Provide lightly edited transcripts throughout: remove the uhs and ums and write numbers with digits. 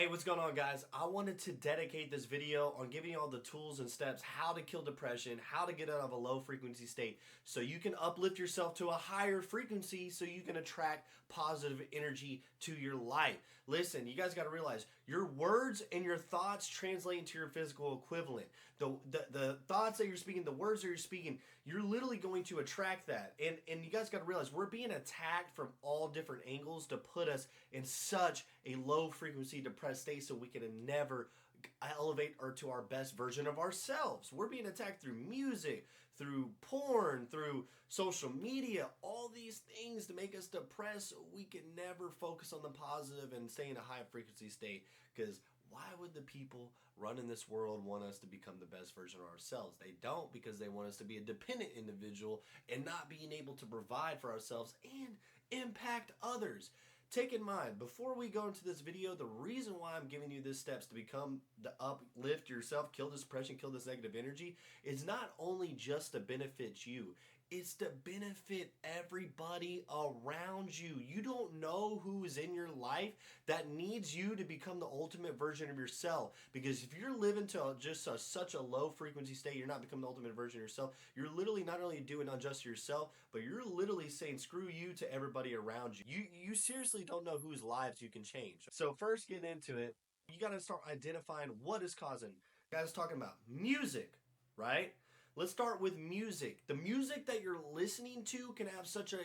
Hey, what's going on, guys? I wanted to dedicate this video on giving you all the tools and steps how to kill depression, how to get out of a low frequency state so you can uplift yourself to a higher frequency so you can attract positive energy to your life. Listen, you guys got to realize your words and your thoughts translate into your physical equivalent. The thoughts that you're speaking, the words that you're speaking, you're literally going to attract that. And you guys got to realize we're being attacked from all different angles to put us in such a low frequency depressed state so we can never elevate or to our best version of ourselves. We're being attacked through music, through porn, through social media, all these things to make us depressed so we can never focus on the positive and stay in a high frequency state. Because why would the people running this world want us to become the best version of ourselves? They don't, because they want us to be a dependent individual and not being able to provide for ourselves and impact others. Take in mind, before we go into this video, the reason why I'm giving you these steps to become the uplift yourself, kill this depression, kill this negative energy, is not only just to benefit you, it's to benefit everybody around you. You don't know who is in your life that needs you to become the ultimate version of yourself. Because if you're living to such a low frequency state, you're not becoming the ultimate version of yourself. You're literally not only doing unjust to yourself, but you're literally saying screw you to everybody around you. You seriously don't know whose lives you can change. So first, get into it. You got to start identifying what is causing. Guys, talking about music, right? Let's start with music. The music that you're listening to can have such a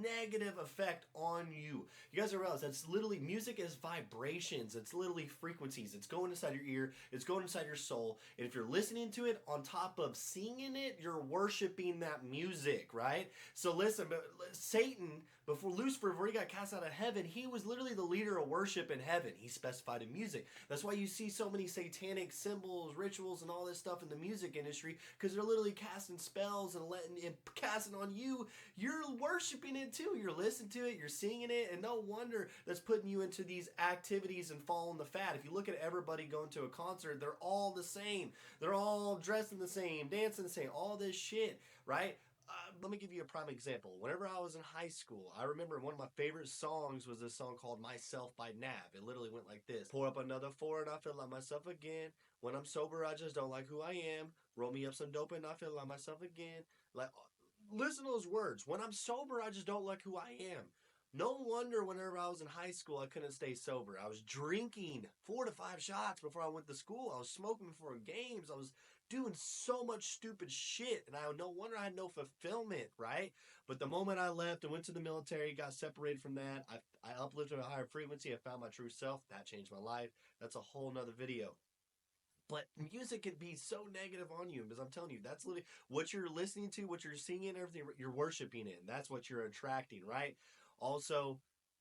negative effect on you. You guys realize that's literally, music is vibrations. It's literally frequencies. It's going inside your ear. It's going inside your soul. And if you're listening to it on top of singing it, you're worshiping that music, right? So listen, but Satan, before Lucifer, before he got cast out of heaven, he was literally the leader of worship in heaven. He specified in music. That's why you see so many satanic symbols, rituals, and all this stuff in the music industry, because they're literally casting spells and letting it casting on you. You're worshiping it too. You're listening to it, you're singing it, and no wonder that's putting you into these activities and following the fad. If you look at everybody going to a concert, they're all the same. They're all dressing the same, dancing the same, all this shit, right? Let me give you a prime example. Whenever I was in high school, I remember one of my favorite songs was this song called Myself by Nav. It literally went like this. Pour up another four and I feel like myself again. When I'm sober, I just don't like who I am. Roll me up some dope and I feel like myself again. Like, listen to those words. When I'm sober, I just don't like who I am. No wonder whenever I was in high school, I couldn't stay sober. I was drinking 4 to 5 shots before I went to school. I was smoking before games. I was doing so much stupid shit, and no wonder I had no fulfillment, right? But the moment I left and went to the military, got separated from that, I uplifted a higher frequency. I found my true self. That changed my life. That's a whole nother video. But music can be so negative on you, because I'm telling you, that's literally what you're listening to, what you're singing, everything you're worshiping in. That's what you're attracting, right? Also,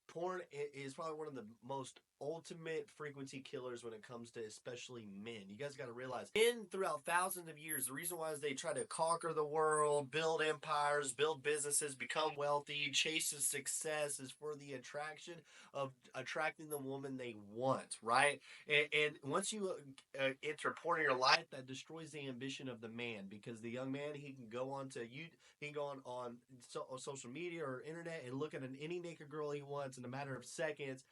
porn is probably one of the most ultimate frequency killers when it comes to especially men. You guys got to realize, men throughout thousands of years, the reason why is they try to conquer the world, build empires, build businesses, become wealthy, chase success, is for the attraction of attracting the woman they want, right? And once you enter porn in your life, that destroys the ambition of the man, because the young man, he can go on to you, he can go on social media or internet and look at any naked girl he wants in a matter of seconds,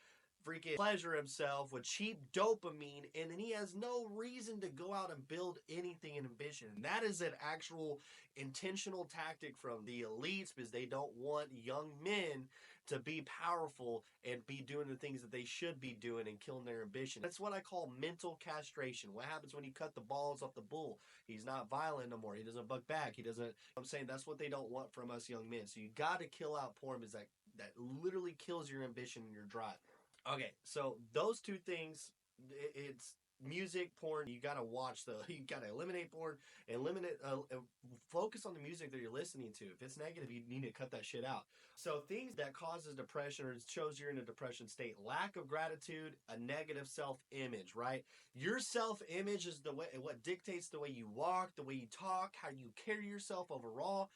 freaking pleasure himself with cheap dopamine, and then he has no reason to go out and build anything in ambition. And that is an actual intentional tactic from the elites, because they don't want young men to be powerful and be doing the things that they should be doing and killing their ambition. That's what I call mental castration. What happens when you cut the balls off the bull? He's not violent no more. He doesn't buck back. He doesn't. I'm saying that's what they don't want from us young men. So you got to kill out porn, because that literally kills your ambition and your drive. Okay, so those two things, it's music, porn. You gotta you gotta eliminate porn, focus on the music that you're listening to. If it's negative, you need to cut that shit out. So things that causes depression or shows you're in a depression state: lack of gratitude, a negative self-image, right? Your self-image is what dictates the way you walk, the way you talk, how you carry yourself overall.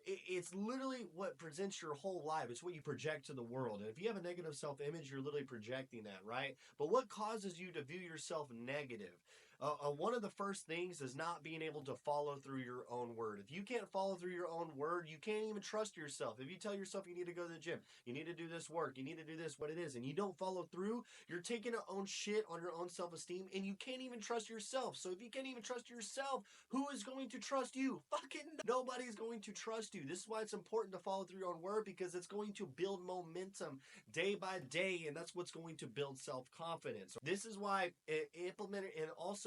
It's literally what presents your whole life. It's what you project to the world. And if you have a negative self-image, you're literally projecting that, right? But what causes you to view yourself negative? One of the first things is not being able to follow through your own word. If you can't follow through your own word, you can't even trust yourself. If you tell yourself you need to go to the gym, you need to do this work, you need to do this, what it is, and you don't follow through, you're taking your own shit on your own self-esteem, and you can't even trust yourself. So if you can't even trust yourself, who is going to trust you? Fucking nobody's going to trust you. This is why it's important to follow through your own word, because it's going to build momentum day by day, and that's what's going to build self-confidence. This is why implement it, and also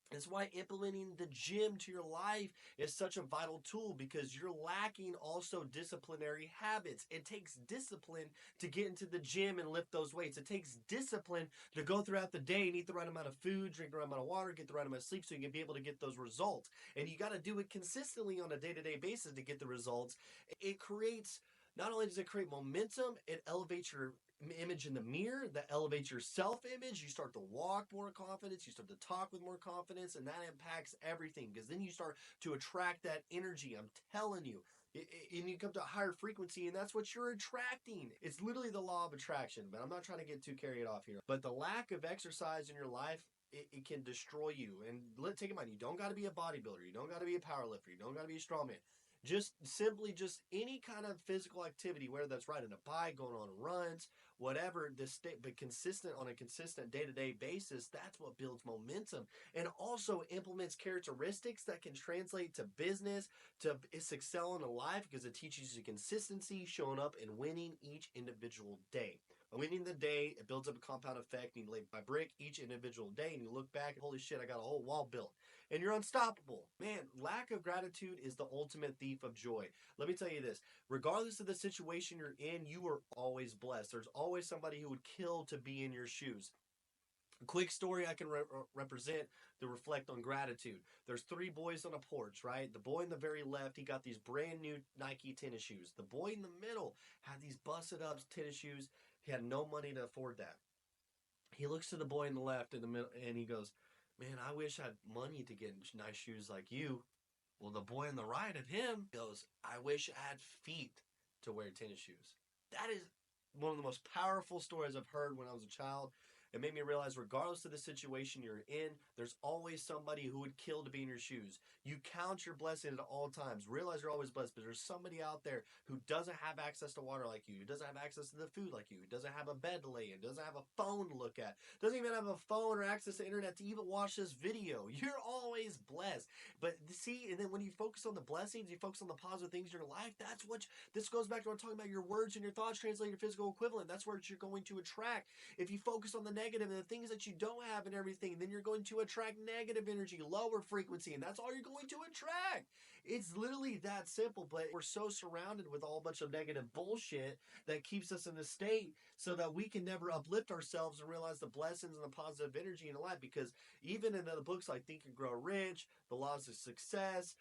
that's why implementing the gym to your life is such a vital tool, because you're lacking also disciplinary habits. It takes discipline to get into the gym and lift those weights. It takes discipline to go throughout the day and eat the right amount of food, drink the right amount of water, get the right amount of sleep so you can be able to get those results. And you got to do it consistently on a day-to-day basis to get the results. It creates, not only does it create momentum, it elevates your image in the mirror, that elevates your self-image. You start to walk more confidence, you start to talk with more confidence, and that impacts everything, because then you start to attract that energy. I'm telling you. And you come to a higher frequency, and that's what you're attracting. It's literally the law of attraction, but I'm not trying to get too carried off here. But the lack of exercise in your life, it can destroy you. And take in mind, you don't got to be a bodybuilder, you don't got to be a power lifter, you don't got to be a strongman. Just simply just any kind of physical activity, whether that's riding a bike, going on runs, whatever, this state, but consistent on a consistent day-to-day basis, that's what builds momentum, and also implements characteristics that can translate to business, to excel in life, because it teaches you consistency, showing up and winning each individual day. Winning the day, it builds up a compound effect, and you lay by brick each individual day, and you look back, holy shit, I got a whole wall built, and you're unstoppable. Man, lack of gratitude is the ultimate thief of joy. Let me tell you this, regardless of the situation you're in, you are always blessed. There's always somebody who would kill to be in your shoes. A quick story I can represent to reflect on gratitude. There's three boys on a porch, right? The boy in the very left, he got these brand new Nike tennis shoes. The boy in the middle had these busted up tennis shoes. He had no money to afford that. He looks to the boy in the left in the middle, and he goes, "Man, I wish I had money to get nice shoes like you." Well, the boy on the right of him goes, "I wish I had feet to wear tennis shoes." That is one of the most powerful stories I've heard when I was a child. It made me realize, regardless of the situation you're in, there's always somebody who would kill to be in your shoes. You count your blessing at all times. Realize you're always blessed, but there's somebody out there who doesn't have access to water like you, who doesn't have access to the food like you, who doesn't have a bed to lay in, doesn't have a phone to look at, doesn't even have a phone or access to internet to even watch this video. You're always blessed. But see, and then when you focus on the blessings, you focus on the positive things in your life, that's what, this goes back to what I'm talking about, your words and your thoughts translate your physical equivalent. That's where you're going to attract. If you focus on the negative and the things that you don't have and everything, then you're going to attract negative energy, lower frequency, and that's all you're going to attract. It's literally that simple, but we're so surrounded with all bunch of negative bullshit that keeps us in the state so that we can never uplift ourselves and realize the blessings and the positive energy in life. Because even in the books like Think and Grow Rich, The Laws of Success,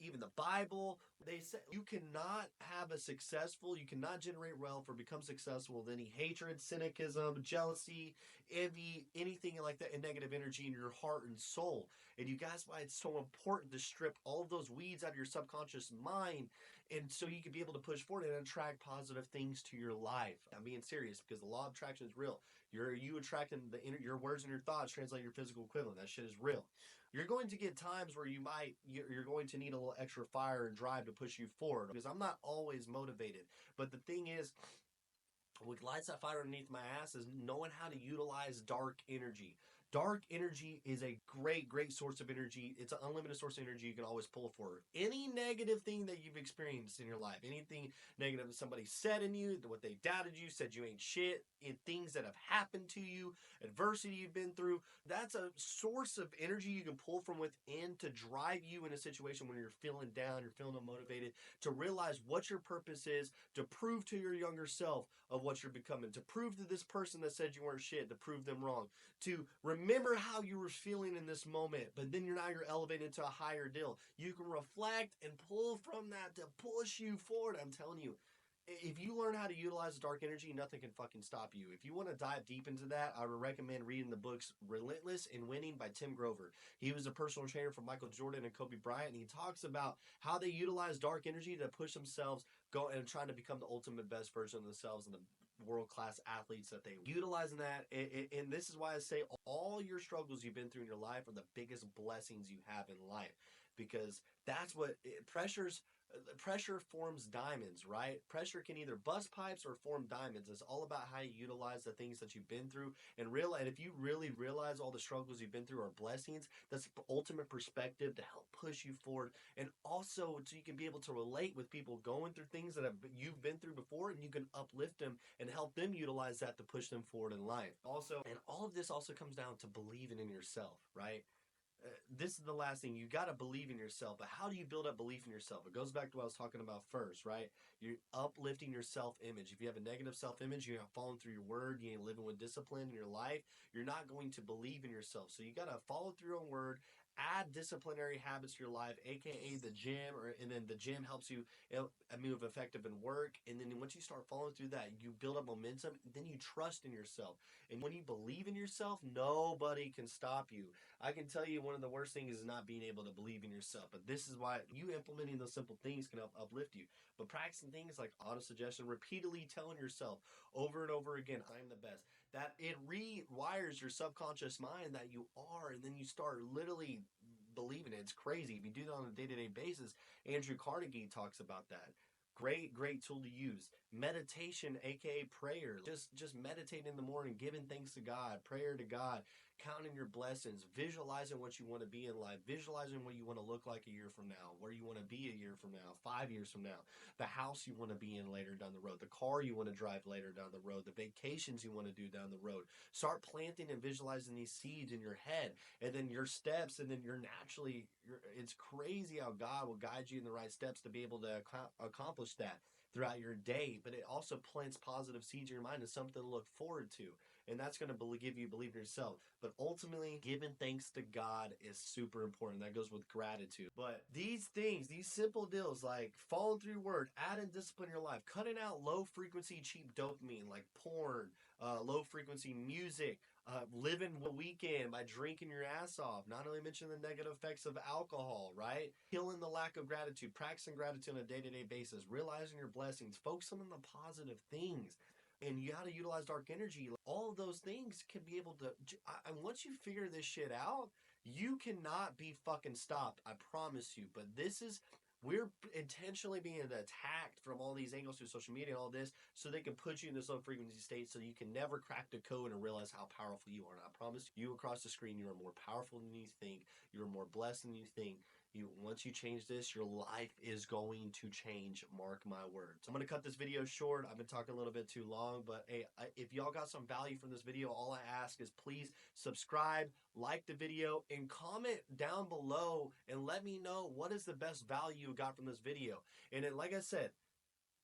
even the Bible, they say you cannot have a successful, you cannot generate wealth or become successful with any hatred, cynicism, jealousy, envy, anything like that, and negative energy in your heart and soul. And you guys, why it's so important to strip all of those weeds out of your subconscious mind, and so you can be able to push forward and attract positive things to your life. I'm being serious, because the law of attraction is real. You attracting your words and your thoughts translate your physical equivalent. That shit is real. You're going to get times where you're going to need a little extra fire and drive to push you forward, because I'm not always motivated. But the thing is, what lights that fire underneath my ass is knowing how to utilize dark energy. Dark energy is a great source of energy. It's an unlimited source of energy you can always pull for. Any negative thing that you've experienced in your life, anything negative that somebody said in you, what they doubted you, said you ain't shit, in things that have happened to you, adversity you've been through, that's a source of energy you can pull from within to drive you in a situation when you're feeling down, you're feeling unmotivated, to realize what your purpose is, to prove to your younger self of what you're becoming, to prove to this person that said you weren't shit, to prove them wrong, to remember how you were feeling in this moment, but then you're elevated to a higher deal. You can reflect and pull from that to push you forward. I'm telling you, if you learn how to utilize dark energy, nothing can fucking stop you. If you want to dive deep into that, I would recommend reading the books Relentless and Winning by Tim Grover. He was a personal trainer for Michael Jordan and Kobe Bryant, and he talks about how they utilize dark energy to push themselves, go and trying to become the ultimate best version of themselves and the world-class athletes that they utilizing that. And this is why I say all your struggles you've been through in your life are the biggest blessings you have in life, because that's what pressure forms diamonds, right? Pressure can either bust pipes or form diamonds. It's all about how you utilize the things that you've been through and realize. And if you really realize all the struggles you've been through are blessings, that's the ultimate perspective to help push you forward. And also, so you can be able to relate with people going through things that you've been through before, and you can uplift them and help them utilize that to push them forward in life. Also, and all of this also comes down to believing in yourself, right? This is the last thing. You got to believe in yourself. But how do you build up belief in yourself? It goes back to what I was talking about first, right? You're uplifting your self-image. If you have a negative self-image, you're not following through your word, you ain't living with discipline in your life, you're not going to believe in yourself. So you got to follow through on word, add disciplinary habits to your life, aka the gym, and then the gym helps you move effective in work. And then once you start following through that, you build up momentum, then you trust in yourself. And when you believe in yourself, nobody can stop you. I can tell you one of the worst things is not being able to believe in yourself. But this is why you implementing those simple things can help uplift you. But practicing things like auto suggestion, repeatedly telling yourself over and over again, I'm the best, that it rewires your subconscious mind that you are, and then you start literally believing it. It's crazy. If you do that on a day-to-day basis, Andrew Carnegie talks about that. Great tool to use. Meditation, aka prayer. Just meditate in the morning, giving thanks to God, prayer to God, counting your blessings, visualizing what you want to be in life, visualizing what you want to look like a year from now, where you want to be a year from now, 5 years from now, the house you want to be in later down the road, the car you want to drive later down the road, the vacations you want to do down the road. Start planting and visualizing these seeds in your head, and then your steps, and then it's crazy how God will guide you in the right steps to be able to accomplish that throughout your day. But it also plants positive seeds in your mind and something to look forward to, and that's going to give you believe in yourself. But ultimately, giving thanks to God is super important. That goes with gratitude. But these things, these simple deals like following through your word, adding discipline in your life, cutting out low frequency cheap dopamine like porn, low frequency music, living the weekend by drinking your ass off, not only mention the negative effects of alcohol, right? Killing the lack of gratitude, practicing gratitude on a day-to-day basis, realizing your blessings, focusing on the positive things. And you got to utilize dark energy. All of those things can be able to. And once you figure this shit out, you cannot be fucking stopped. I promise you. But we're intentionally being attacked from all these angles through social media and all this, so they can put you in this low frequency state, so you can never crack the code and realize how powerful you are. And I promise you, across the screen, you are more powerful than you think. You are more blessed than you think. Once you change this, your life is going to change. Mark my words. I'm going to cut this video short. I've been talking a little bit too long, but hey, if y'all got some value from this video, all I ask is please subscribe, like the video, and comment down below and let me know what is the best value you got from this video. And then, like I said,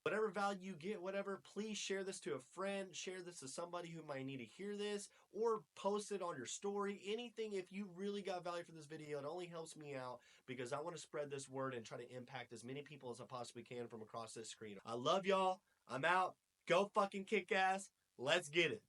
whatever value you get, whatever, please share this to a friend, share this to somebody who might need to hear this, or post it on your story, anything. If you really got value from this video, it only helps me out, because I want to spread this word and try to impact as many people as I possibly can from across this screen. I love y'all. I'm out. Go fucking kick ass. Let's get it.